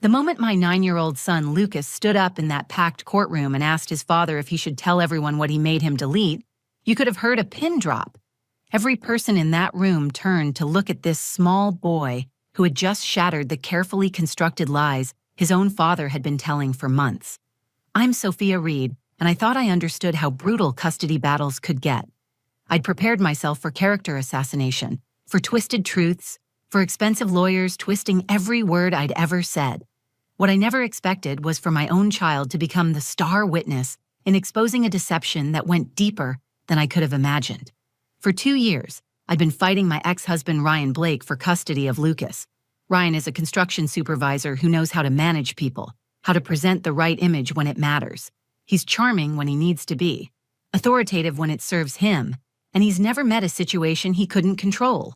The moment my 9-year-old son Lucas stood up in that packed courtroom and asked his father if he should tell everyone what he made him delete, you could have heard a pin drop. Every person in that room turned to look at this small boy who had just shattered the carefully constructed lies his own father had been telling for months. I'm Sophia Reed, and I thought I understood how brutal custody battles could get. I'd prepared myself for character assassination, for twisted truths, for expensive lawyers twisting every word I'd ever said. What I never expected was for my own child to become the star witness in exposing a deception that went deeper than I could have imagined. For 2 years, I'd been fighting my ex-husband Ryan Blake for custody of Lucas. Ryan is a construction supervisor who knows how to manage people, how to present the right image when it matters. He's charming when he needs to be, authoritative when it serves him, and he's never met a situation he couldn't control.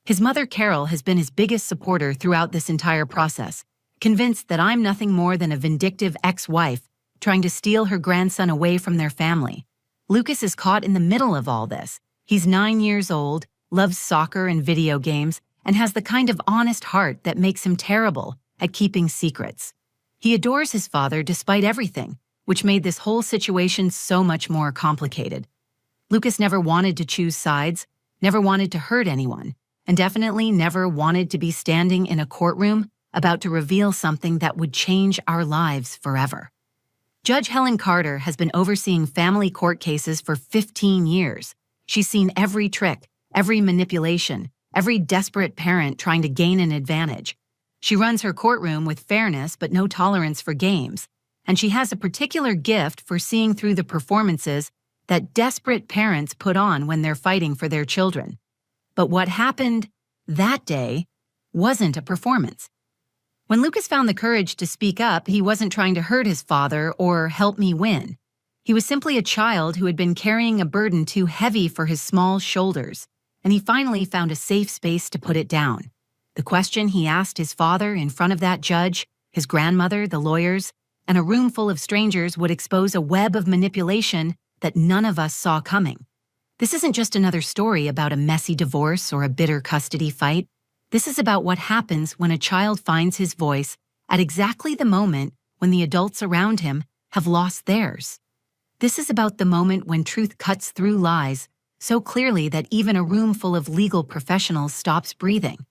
His mother, Carol, has been his biggest supporter throughout this entire process, convinced that I'm nothing more than a vindictive ex-wife trying to steal her grandson away from their family. Lucas is caught in the middle of all this. He's 9 years old, loves soccer and video games, and has the kind of honest heart that makes him terrible at keeping secrets. He adores his father despite everything, which made this whole situation so much more complicated. Lucas never wanted to choose sides, never wanted to hurt anyone, and definitely never wanted to be standing in a courtroom about to reveal something that would change our lives forever. Judge Helen Carter has been overseeing family court cases for 15 years. She's seen every trick, every manipulation, every desperate parent trying to gain an advantage. She runs her courtroom with fairness but no tolerance for games, and she has a particular gift for seeing through the performances that desperate parents put on when they're fighting for their children. But what happened that day wasn't a performance. When Lucas found the courage to speak up, he wasn't trying to hurt his father or help me win. He was simply a child who had been carrying a burden too heavy for his small shoulders, and he finally found a safe space to put it down. The question he asked his father in front of that judge, his grandmother, the lawyers, and a room full of strangers would expose a web of manipulation that none of us saw coming. This isn't just another story about a messy divorce or a bitter custody fight. This is about what happens when a child finds his voice at exactly the moment when the adults around him have lost theirs. This is about the moment when truth cuts through lies so clearly that even a room full of legal professionals stops breathing.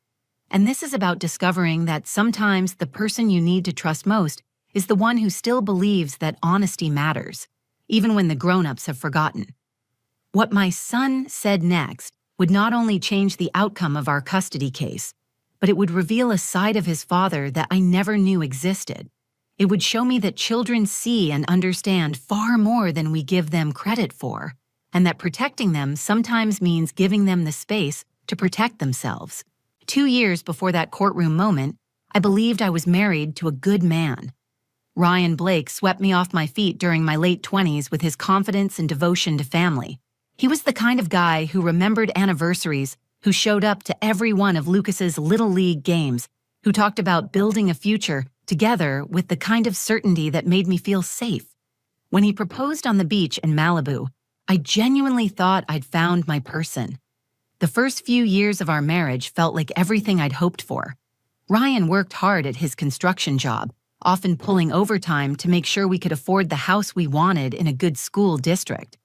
And this is about discovering that sometimes the person you need to trust most is the one who still believes that honesty matters, even when the grown-ups have forgotten. What my son said next would not only change the outcome of our custody case, but it would reveal a side of his father that I never knew existed. It would show me that children see and understand far more than we give them credit for, and that protecting them sometimes means giving them the space to protect themselves. 2 years before that courtroom moment, I believed I was married to a good man. Ryan Blake swept me off my feet during my late 20s with his confidence and devotion to family. He was the kind of guy who remembered anniversaries, who showed up to every one of Lucas's Little League games, who talked about building a future together with the kind of certainty that made me feel safe. When he proposed on the beach in Malibu, I genuinely thought I'd found my person. The first few years of our marriage felt like everything I'd hoped for. Ryan worked hard at his construction job, often pulling overtime to make sure we could afford the house we wanted in a good school district.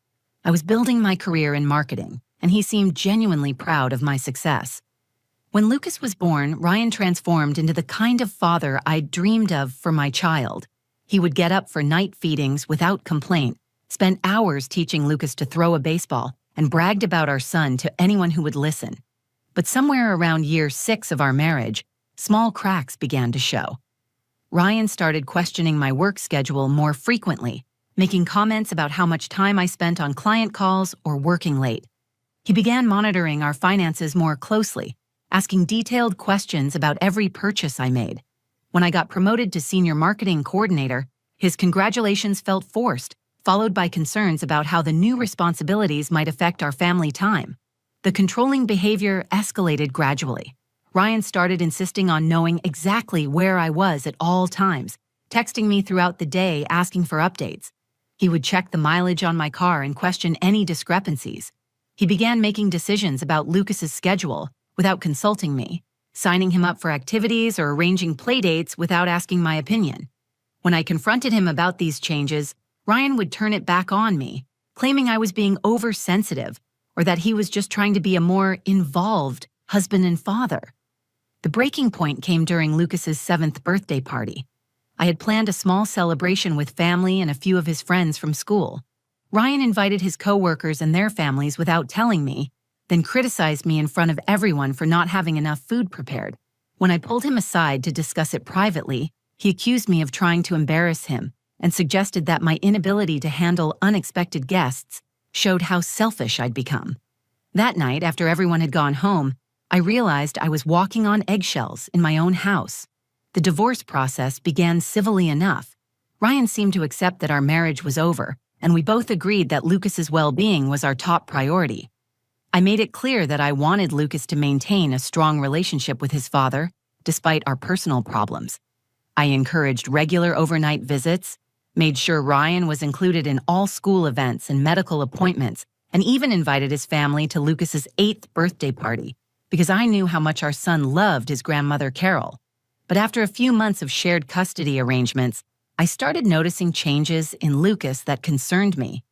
I was building my career in marketing, and he seemed genuinely proud of my success. When Lucas was born, Ryan transformed into the kind of father I'd dreamed of for my child. He would get up for night feedings without complaint, spent hours teaching Lucas to throw a baseball, and bragged about our son to anyone who would listen. But somewhere around year 6 of our marriage, small cracks began to show. Ryan started questioning my work schedule more frequently, making comments about how much time I spent on client calls or working late. He began monitoring our finances more closely, asking detailed questions about every purchase I made. When I got promoted to senior marketing coordinator, his congratulations felt forced, followed by concerns about how the new responsibilities might affect our family time. The controlling behavior escalated gradually. Ryan started insisting on knowing exactly where I was at all times, texting me throughout the day asking for updates. He would check the mileage on my car and question any discrepancies. He began making decisions about Lucas's schedule without consulting me, signing him up for activities or arranging playdates without asking my opinion. When I confronted him about these changes, Ryan would turn it back on me, claiming I was being oversensitive or that he was just trying to be a more involved husband and father. The breaking point came during Lucas's 7th birthday party. I had planned a small celebration with family and a few of his friends from school. Ryan invited his coworkers and their families without telling me, then criticized me in front of everyone for not having enough food prepared. When I pulled him aside to discuss it privately, he accused me of trying to embarrass him and suggested that my inability to handle unexpected guests showed how selfish I'd become. That night, after everyone had gone home, I realized I was walking on eggshells in my own house. The divorce process began civilly enough. Ryan seemed to accept that our marriage was over, and we both agreed that Lucas's well-being was our top priority. I made it clear that I wanted Lucas to maintain a strong relationship with his father, despite our personal problems. I encouraged regular overnight visits, made sure Ryan was included in all school events and medical appointments, and even invited his family to Lucas's 8th birthday party, because I knew how much our son loved his grandmother Carol. But after a few months of shared custody arrangements, I started noticing changes in Lucas that concerned me.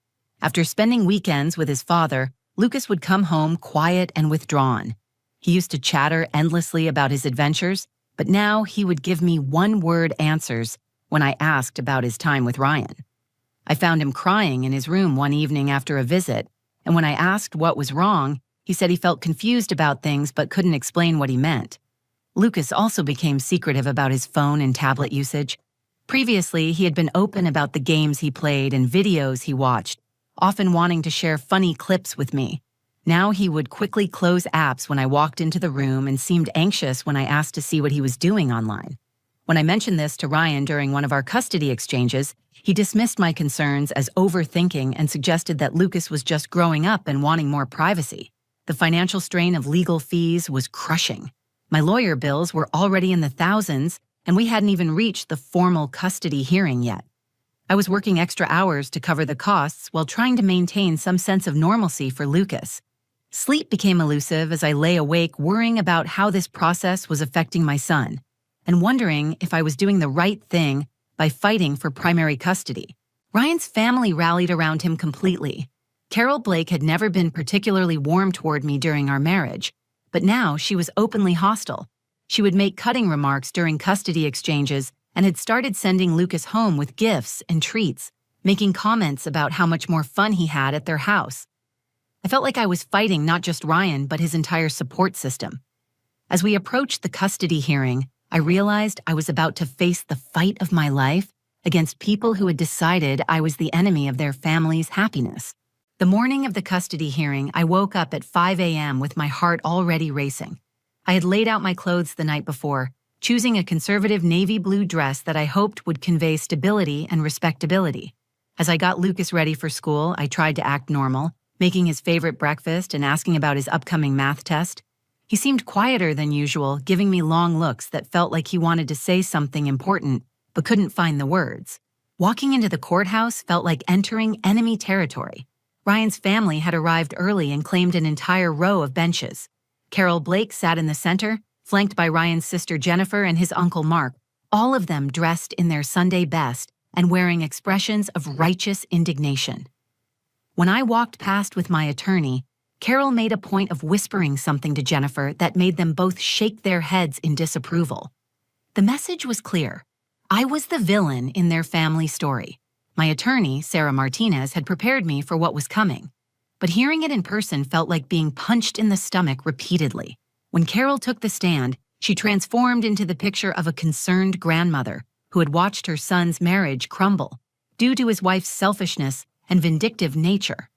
After spending weekends with his father, Lucas would come home quiet and withdrawn. He used to chatter endlessly about his adventures, but now he would give me one-word answers when I asked about his time with Ryan. I found him crying in his room one evening after a visit, and when I asked what was wrong, he said he felt confused about things but couldn't explain what he meant. Lucas also became secretive about his phone and tablet usage. Previously, he had been open about the games he played and videos he watched, often wanting to share funny clips with me. Now he would quickly close apps when I walked into the room and seemed anxious when I asked to see what he was doing online. When I mentioned this to Ryan during one of our custody exchanges, he dismissed my concerns as overthinking and suggested that Lucas was just growing up and wanting more privacy. The financial strain of legal fees was crushing. My lawyer bills were already in the thousands, and we hadn't even reached the formal custody hearing yet. I was working extra hours to cover the costs while trying to maintain some sense of normalcy for Lucas. Sleep became elusive as I lay awake worrying about how this process was affecting my son, and wondering if I was doing the right thing by fighting for primary custody. Ryan's family rallied around him completely. Carol Blake had never been particularly warm toward me during our marriage, but now she was openly hostile. She would make cutting remarks during custody exchanges and had started sending Lucas home with gifts and treats, making comments about how much more fun he had at their house. I felt like I was fighting not just Ryan, but his entire support system. As we approached the custody hearing, I realized I was about to face the fight of my life against people who had decided I was the enemy of their family's happiness. The morning of the custody hearing, I woke up at 5 a.m. with my heart already racing. I had laid out my clothes the night before, choosing a conservative navy blue dress that I hoped would convey stability and respectability. As I got Lucas ready for school, I tried to act normal, making his favorite breakfast and asking about his upcoming math test. He seemed quieter than usual, giving me long looks that felt like he wanted to say something important, but couldn't find the words. Walking into the courthouse felt like entering enemy territory. Ryan's family had arrived early and claimed an entire row of benches. Carol Blake sat in the center, flanked by Ryan's sister Jennifer and his uncle Mark, all of them dressed in their Sunday best and wearing expressions of righteous indignation. When I walked past with my attorney, Carol made a point of whispering something to Jennifer that made them both shake their heads in disapproval. The message was clear. I was the villain in their family story. My attorney, Sarah Martinez, had prepared me for what was coming, but hearing it in person felt like being punched in the stomach repeatedly. When Carol took the stand, she transformed into the picture of a concerned grandmother who had watched her son's marriage crumble due to his wife's selfishness and vindictive nature.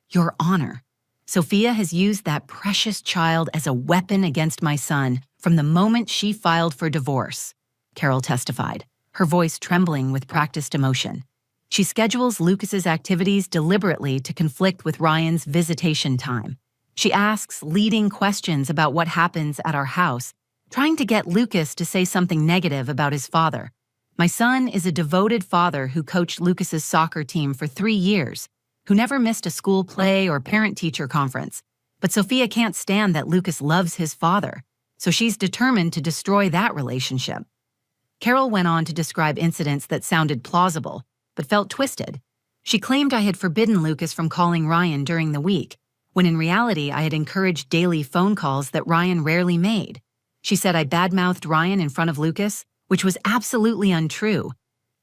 Your Honor, Sophia has used that precious child as a weapon against my son from the moment she filed for divorce, Carol testified, her voice trembling with practiced emotion. She schedules Lucas's activities deliberately to conflict with Ryan's visitation time. She asks leading questions about what happens at our house, trying to get Lucas to say something negative about his father. My son is a devoted father who coached Lucas's soccer team for 3 years, who never missed a school play or parent-teacher conference. But Sophia can't stand that Lucas loves his father. so she's determined to destroy that relationship. Carol went on to describe incidents that sounded plausible, but felt twisted. She claimed I had forbidden Lucas from calling Ryan during the week, when in reality I had encouraged daily phone calls that Ryan rarely made. She said I badmouthed Ryan in front of Lucas, which was absolutely untrue,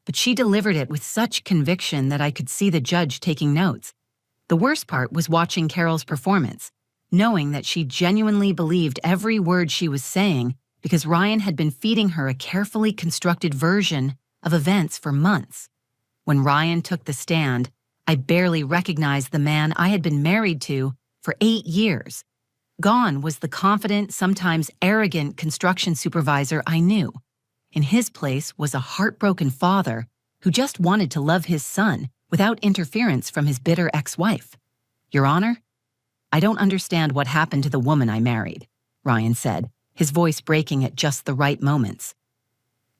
but she delivered it with such conviction that I could see the judge taking notes. The worst part was watching Carol's performance, knowing that she genuinely believed every word she was saying because Ryan had been feeding her a carefully constructed version of events for months. When Ryan took the stand, I barely recognized the man I had been married to for 8 years. Gone was the confident, sometimes arrogant construction supervisor I knew. In his place was a heartbroken father who just wanted to love his son without interference from his bitter ex-wife. Your Honor, I don't understand what happened to the woman I married, Ryan said, his voice breaking at just the right moments.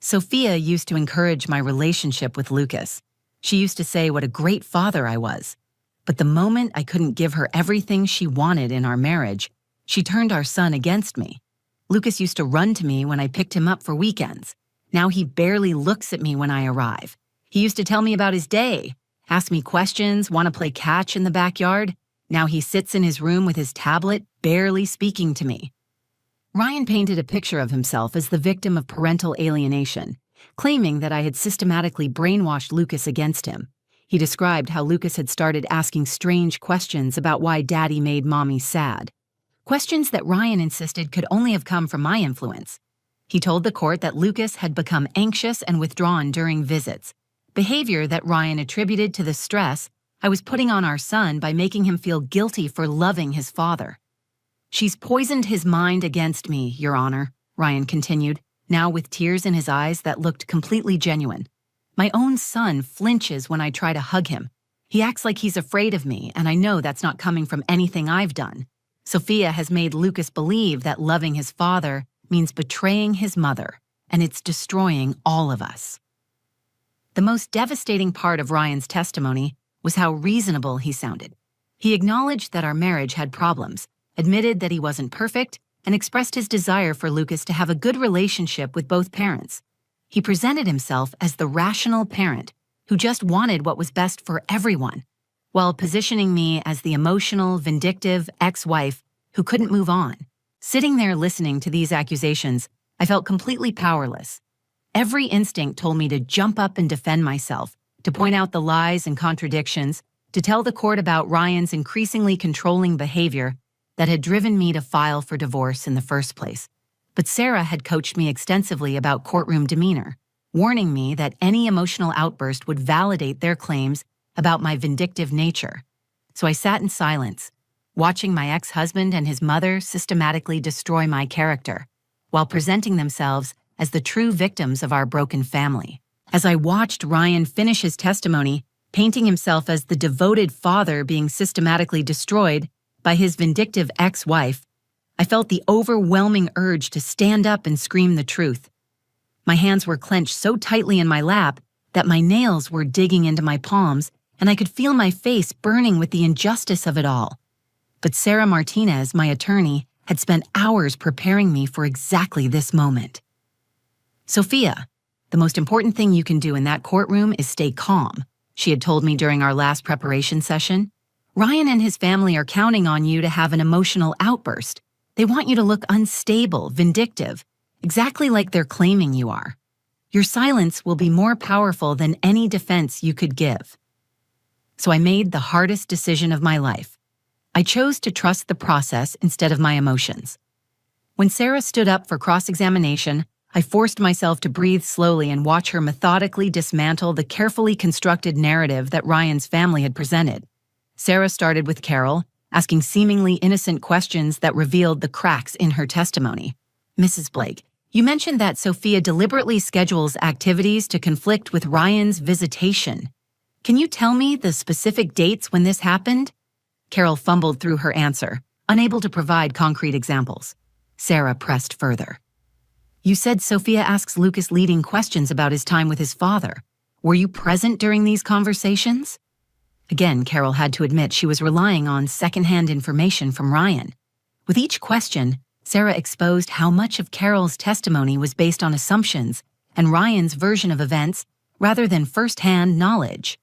Sophia used to encourage my relationship with Lucas. She used to say what a great father I was. But the moment I couldn't give her everything she wanted in our marriage, she turned our son against me. Lucas used to run to me when I picked him up for weekends. Now he barely looks at me when I arrive. He used to tell me about his day, ask me questions, want to play catch in the backyard. Now he sits in his room with his tablet, barely speaking to me. Ryan painted a picture of himself as the victim of parental alienation, claiming that I had systematically brainwashed Lucas against him. He described how Lucas had started asking strange questions about why Daddy made Mommy sad. Questions that Ryan insisted could only have come from my influence. He told the court that Lucas had become anxious and withdrawn during visits, behavior that Ryan attributed to the stress I was putting on our son by making him feel guilty for loving his father. She's poisoned his mind against me, Your Honor, Ryan continued, now with tears in his eyes that looked completely genuine. My own son flinches when I try to hug him. He acts like he's afraid of me, and I know that's not coming from anything I've done. Sophia has made Lucas believe that loving his father means betraying his mother, and it's destroying all of us. The most devastating part of Ryan's testimony was how reasonable he sounded. He acknowledged that our marriage had problems, admitted that he wasn't perfect, and expressed his desire for Lucas to have a good relationship with both parents. He presented himself as the rational parent who just wanted what was best for everyone, while positioning me as the emotional, vindictive ex-wife who couldn't move on. Sitting there listening to these accusations, I felt completely powerless. Every instinct told me to jump up and defend myself, to point out the lies and contradictions, to tell the court about Ryan's increasingly controlling behavior that had driven me to file for divorce in the first place. But Sarah had coached me extensively about courtroom demeanor, warning me that any emotional outburst would validate their claims about my vindictive nature. So I sat in silence, watching my ex-husband and his mother systematically destroy my character, while presenting themselves as the true victims of our broken family. As I watched Ryan finish his testimony, painting himself as the devoted father being systematically destroyed by his vindictive ex-wife, I felt the overwhelming urge to stand up and scream the truth. My hands were clenched so tightly in my lap that my nails were digging into my palms, and I could feel my face burning with the injustice of it all. But Sarah Martinez, my attorney, had spent hours preparing me for exactly this moment. Sophia, the most important thing you can do in that courtroom is stay calm, she had told me during our last preparation session. Ryan and his family are counting on you to have an emotional outburst. They want you to look unstable, vindictive, exactly like they're claiming you are. Your silence will be more powerful than any defense you could give. So I made the hardest decision of my life. I chose to trust the process instead of my emotions. When Sarah stood up for cross-examination, I forced myself to breathe slowly and watch her methodically dismantle the carefully constructed narrative that Ryan's family had presented. Sarah started with Carol, asking seemingly innocent questions that revealed the cracks in her testimony. Mrs. Blake, you mentioned that Sophia deliberately schedules activities to conflict with Ryan's visitation. Can you tell me the specific dates when this happened? Carol fumbled through her answer, unable to provide concrete examples. Sarah pressed further. You said Sophia asks Lucas leading questions about his time with his father. Were you present during these conversations? Again, Carol had to admit she was relying on secondhand information from Ryan. With each question, Sarah exposed how much of Carol's testimony was based on assumptions and Ryan's version of events rather than first-hand knowledge.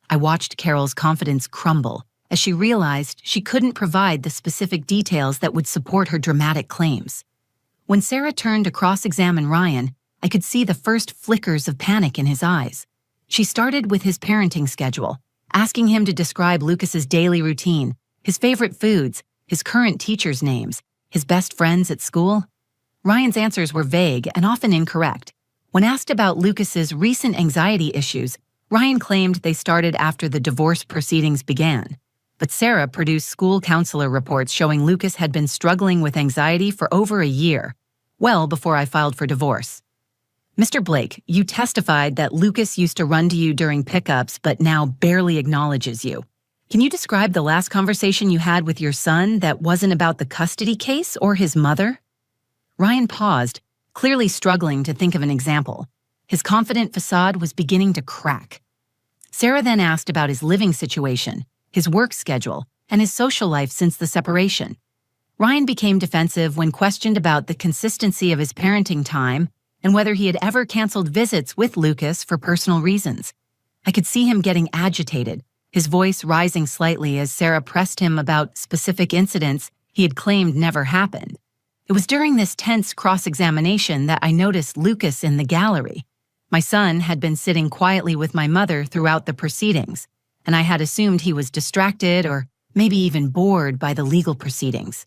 I watched Carol's confidence crumble as she realized she couldn't provide the specific details that would support her dramatic claims. When Sarah turned to cross-examine Ryan, I could see the first flickers of panic in his eyes. She started with his parenting schedule, asking him to describe Lucas's daily routine, his favorite foods, his current teachers' names, his best friends at school. Ryan's answers were vague and often incorrect. When asked about Lucas's recent anxiety issues, Ryan claimed they started after the divorce proceedings began. But Sarah produced school counselor reports showing Lucas had been struggling with anxiety for over a year, well before I filed for divorce. Mr. Blake, you testified that Lucas used to run to you during pickups but now barely acknowledges you. Can you describe the last conversation you had with your son that wasn't about the custody case or his mother? Ryan paused, clearly struggling to think of an example. His confident facade was beginning to crack. Sarah then asked about his living situation, his work schedule, and his social life since the separation. Ryan became defensive when questioned about the consistency of his parenting time and whether he had ever canceled visits with Lucas for personal reasons. I could see him getting agitated, his voice rising slightly as Sarah pressed him about specific incidents he had claimed never happened. It was during this tense cross-examination that I noticed Lucas in the gallery. My son had been sitting quietly with my mother throughout the proceedings, and I had assumed he was distracted or maybe even bored by the legal proceedings.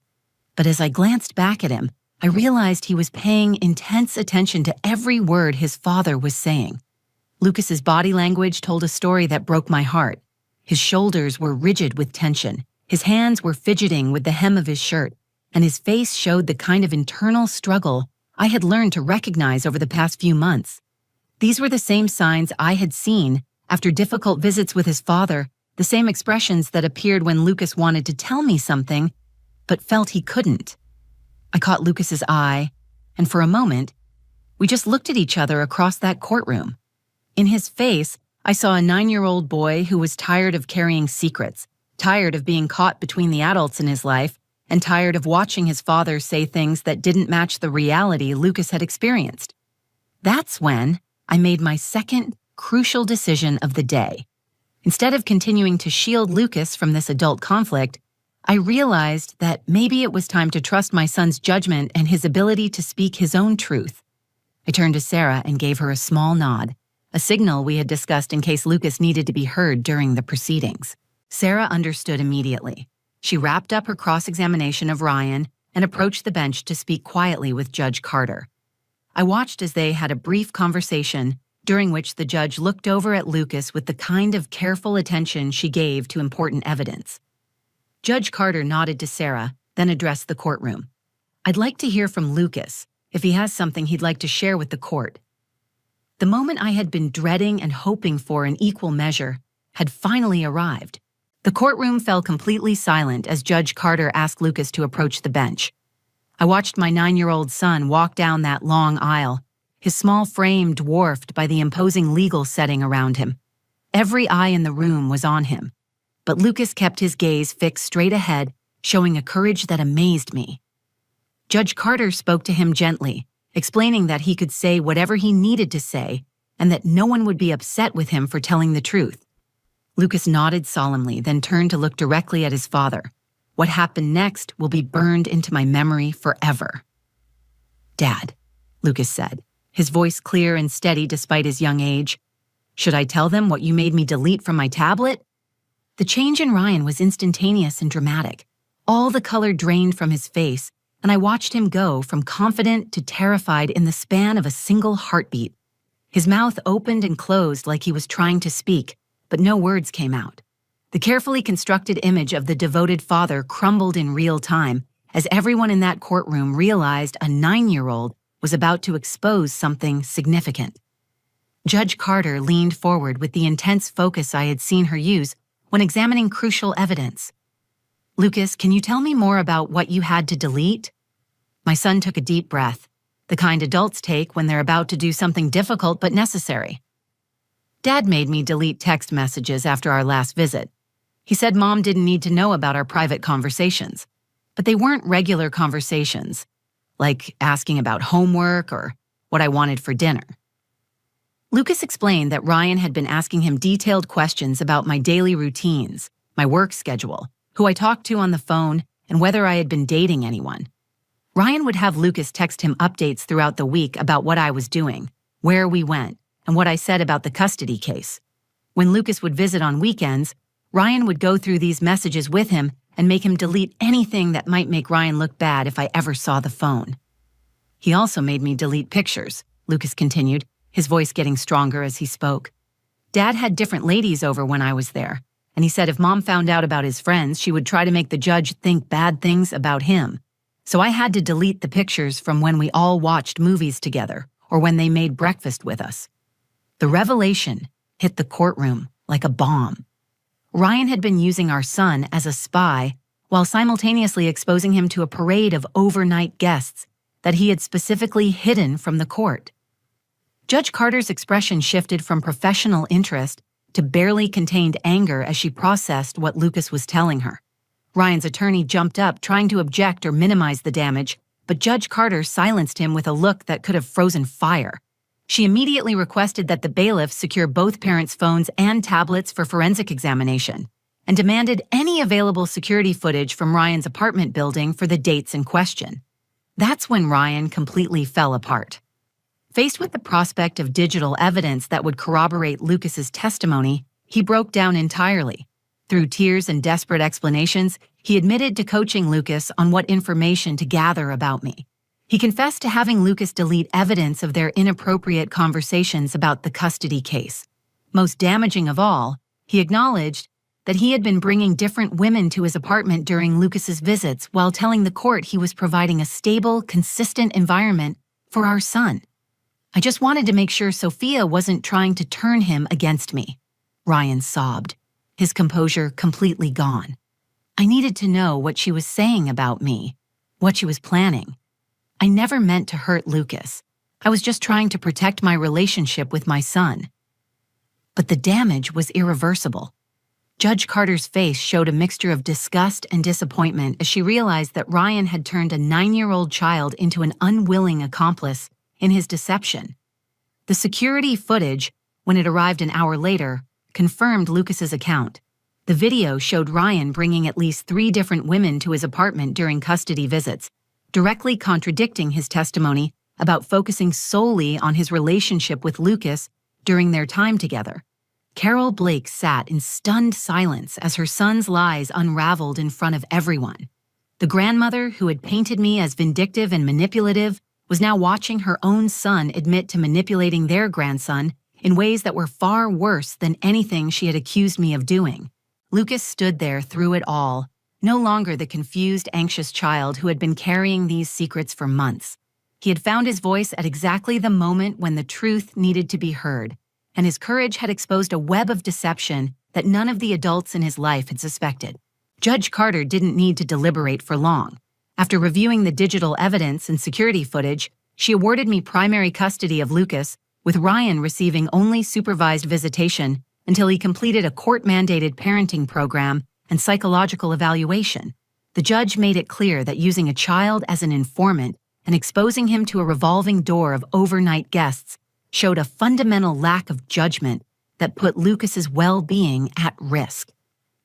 But as I glanced back at him, I realized he was paying intense attention to every word his father was saying. Lucas's body language told a story that broke my heart. His shoulders were rigid with tension, his hands were fidgeting with the hem of his shirt, and his face showed the kind of internal struggle I had learned to recognize over the past few months. These were the same signs I had seen after difficult visits with his father, the same expressions that appeared when Lucas wanted to tell me something, but felt he couldn't. I caught Lucas's eye, and for a moment, we just looked at each other across that courtroom. In his face, I saw a 9-year-old boy who was tired of carrying secrets, tired of being caught between the adults in his life, and tired of watching his father say things that didn't match the reality Lucas had experienced. That's when I made my second crucial decision of the day. Instead of continuing to shield Lucas from this adult conflict, I realized that maybe it was time to trust my son's judgment and his ability to speak his own truth. I turned to Sarah and gave her a small nod, a signal we had discussed in case Lucas needed to be heard during the proceedings. Sarah understood immediately. She wrapped up her cross-examination of Ryan and approached the bench to speak quietly with Judge Carter. I watched as they had a brief conversation, during which the judge looked over at Lucas with the kind of careful attention she gave to important evidence. Judge Carter nodded to Sarah, then addressed the courtroom. I'd like to hear from Lucas, if he has something he'd like to share with the court. The moment I had been dreading and hoping for in equal measure had finally arrived. The courtroom fell completely silent as Judge Carter asked Lucas to approach the bench. I watched my 9-year-old son walk down that long aisle, his small frame dwarfed by the imposing legal setting around him. Every eye in the room was on him, but Lucas kept his gaze fixed straight ahead, showing a courage that amazed me. Judge Carter spoke to him gently, explaining that he could say whatever he needed to say and that no one would be upset with him for telling the truth. Lucas nodded solemnly, then turned to look directly at his father. What happened next will be burned into my memory forever. Dad, Lucas said, his voice clear and steady despite his young age. Should I tell them what you made me delete from my tablet? The change in Ryan was instantaneous and dramatic. All the color drained from his face, and I watched him go from confident to terrified in the span of a single heartbeat. His mouth opened and closed like he was trying to speak, but no words came out. The carefully constructed image of the devoted father crumbled in real time as everyone in that courtroom realized a 9-year-old was about to expose something significant. Judge Carter leaned forward with the intense focus I had seen her use when examining crucial evidence. Lucas, can you tell me more about what you had to delete? My son took a deep breath, the kind adults take when they're about to do something difficult but necessary. Dad made me delete text messages after our last visit. He said Mom didn't need to know about our private conversations. But they weren't regular conversations. like asking about homework or what I wanted for dinner. Lucas explained that Ryan had been asking him detailed questions about my daily routines, my work schedule, who I talked to on the phone, and whether I had been dating anyone. Ryan would have Lucas text him updates throughout the week about what I was doing, where we went, and what I said about the custody case. When Lucas would visit on weekends, Ryan would go through these messages with him and make him delete anything that might make Ryan look bad if I ever saw the phone. He also made me delete pictures, Lucas continued, his voice getting stronger as he spoke. Dad had different ladies over when I was there, and he said if Mom found out about his friends, she would try to make the judge think bad things about him. So I had to delete the pictures from when we all watched movies together or when they made breakfast with us. The revelation hit the courtroom like a bomb. Ryan had been using our son as a spy while simultaneously exposing him to a parade of overnight guests that he had specifically hidden from the court. Judge Carter's expression shifted from professional interest to barely contained anger as she processed what Lucas was telling her. Ryan's attorney jumped up, trying to object or minimize the damage, but Judge Carter silenced him with a look that could have frozen fire. She immediately requested that the bailiff secure both parents' phones and tablets for forensic examination, and demanded any available security footage from Ryan's apartment building for the dates in question. That's when Ryan completely fell apart. Faced with the prospect of digital evidence that would corroborate Lucas's testimony, he broke down entirely. Through tears and desperate explanations, he admitted to coaching Lucas on what information to gather about me. He confessed to having Lucas delete evidence of their inappropriate conversations about the custody case. Most damaging of all, he acknowledged that he had been bringing different women to his apartment during Lucas's visits while telling the court he was providing a stable, consistent environment for our son. I just wanted to make sure Sophia wasn't trying to turn him against me. Ryan sobbed, his composure completely gone. I needed to know what she was saying about me, what she was planning. I never meant to hurt Lucas. I was just trying to protect my relationship with my son. But the damage was irreversible. Judge Carter's face showed a mixture of disgust and disappointment as she realized that Ryan had turned a 9-year-old child into an unwilling accomplice in his deception. The security footage, when it arrived an hour later, confirmed Lucas's account. The video showed Ryan bringing at least 3 different women to his apartment during custody visits, directly contradicting his testimony about focusing solely on his relationship with Lucas during their time together. Carol Blake sat in stunned silence as her son's lies unraveled in front of everyone. The grandmother, who had painted me as vindictive and manipulative, was now watching her own son admit to manipulating their grandson in ways that were far worse than anything she had accused me of doing. Lucas stood there through it all, no longer the confused, anxious child who had been carrying these secrets for months. He had found his voice at exactly the moment when the truth needed to be heard, and his courage had exposed a web of deception that none of the adults in his life had suspected. Judge Carter didn't need to deliberate for long. After reviewing the digital evidence and security footage, she awarded me primary custody of Lucas, with Ryan receiving only supervised visitation until he completed a court-mandated parenting program and psychological evaluation. The judge made it clear that using a child as an informant and exposing him to a revolving door of overnight guests showed a fundamental lack of judgment that put Lucas's well-being at risk.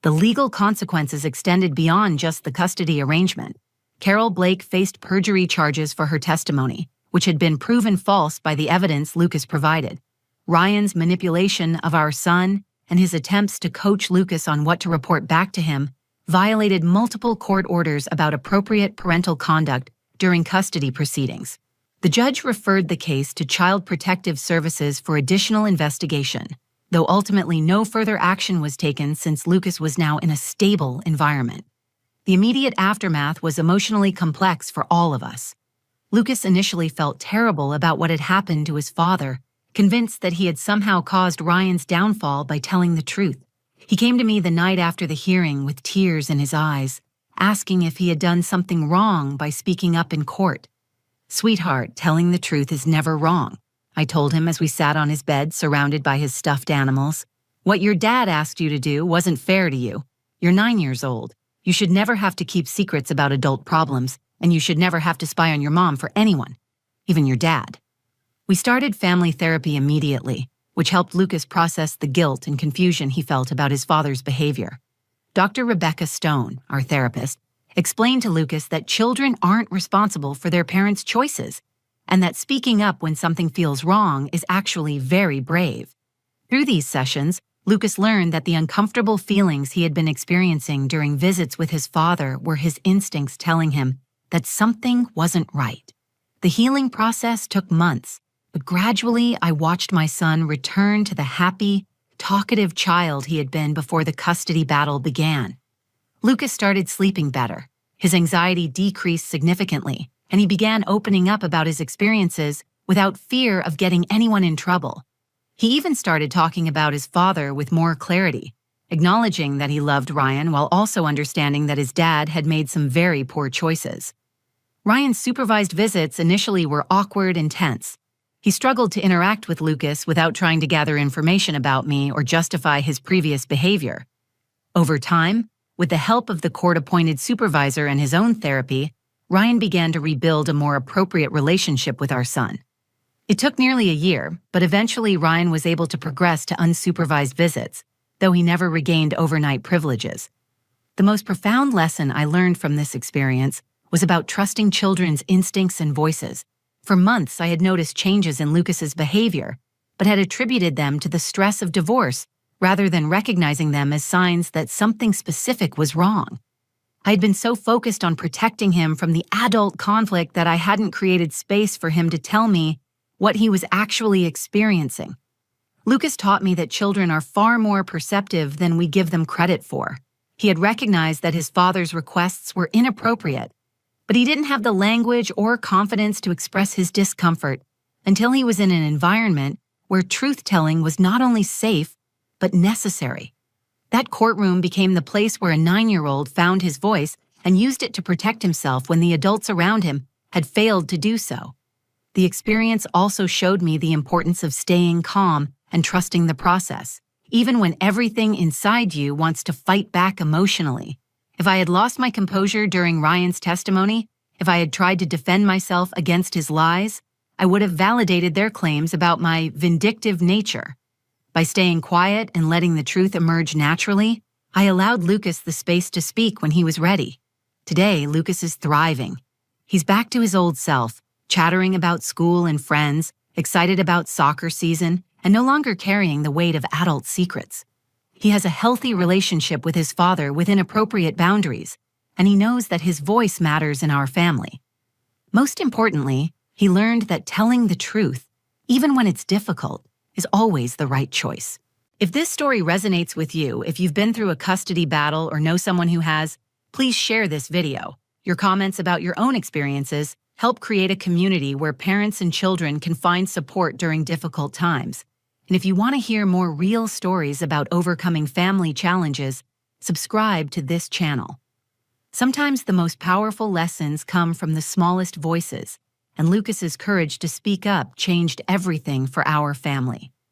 The legal consequences extended beyond just the custody arrangement. Carol Blake faced perjury charges for her testimony, which had been proven false by the evidence Lucas provided. Ryan's manipulation of our son and his attempts to coach Lucas on what to report back to him violated multiple court orders about appropriate parental conduct during custody proceedings. The judge referred the case to Child Protective Services for additional investigation, though ultimately no further action was taken since Lucas was now in a stable environment. The immediate aftermath was emotionally complex for all of us. Lucas initially felt terrible about what had happened to his father, convinced that he had somehow caused Ryan's downfall by telling the truth. He came to me the night after the hearing with tears in his eyes, asking if he had done something wrong by speaking up in court. "Sweetheart, telling the truth is never wrong," I told him as we sat on his bed surrounded by his stuffed animals. "What your dad asked you to do wasn't fair to you. You're 9 years old. You should never have to keep secrets about adult problems, and you should never have to spy on your mom for anyone, even your dad. We started family therapy immediately, which helped Lucas process the guilt and confusion he felt about his father's behavior. Dr. Rebecca Stone, our therapist, explained to Lucas that children aren't responsible for their parents' choices, and that speaking up when something feels wrong is actually very brave. Through these sessions, Lucas learned that the uncomfortable feelings he had been experiencing during visits with his father were his instincts telling him that something wasn't right. The healing process took months, but gradually I watched my son return to the happy, talkative child he had been before the custody battle began. Lucas started sleeping better, his anxiety decreased significantly, and he began opening up about his experiences without fear of getting anyone in trouble. He even started talking about his father with more clarity, acknowledging that he loved Ryan while also understanding that his dad had made some very poor choices. Ryan's supervised visits initially were awkward and tense. He struggled to interact with Lucas without trying to gather information about me or justify his previous behavior. Over time, with the help of the court-appointed supervisor and his own therapy, Ryan began to rebuild a more appropriate relationship with our son. It took nearly a year, but eventually Ryan was able to progress to unsupervised visits, though he never regained overnight privileges. The most profound lesson I learned from this experience was about trusting children's instincts and voices. For months, I had noticed changes in Lucas's behavior, but had attributed them to the stress of divorce rather than recognizing them as signs that something specific was wrong. I had been so focused on protecting him from the adult conflict that I hadn't created space for him to tell me what he was actually experiencing. Lucas taught me that children are far more perceptive than we give them credit for. He had recognized that his father's requests were inappropriate, but he didn't have the language or confidence to express his discomfort until he was in an environment where truth-telling was not only safe, but necessary. That courtroom became the place where a 9-year-old found his voice and used it to protect himself when the adults around him had failed to do so. The experience also showed me the importance of staying calm and trusting the process, even when everything inside you wants to fight back emotionally. If I had lost my composure during Ryan's testimony, if I had tried to defend myself against his lies, I would have validated their claims about my vindictive nature. By staying quiet and letting the truth emerge naturally, I allowed Lucas the space to speak when he was ready. Today, Lucas is thriving. He's back to his old self, chattering about school and friends, excited about soccer season, and no longer carrying the weight of adult secrets. He has a healthy relationship with his father within appropriate boundaries, and he knows that his voice matters in our family. Most importantly, he learned that telling the truth, even when it's difficult, is always the right choice. If this story resonates with you, if you've been through a custody battle or know someone who has, please share this video. Your comments about your own experiences help create a community where parents and children can find support during difficult times. And if you want to hear more real stories about overcoming family challenges, subscribe to this channel. Sometimes the most powerful lessons come from the smallest voices, and Lucas's courage to speak up changed everything for our family.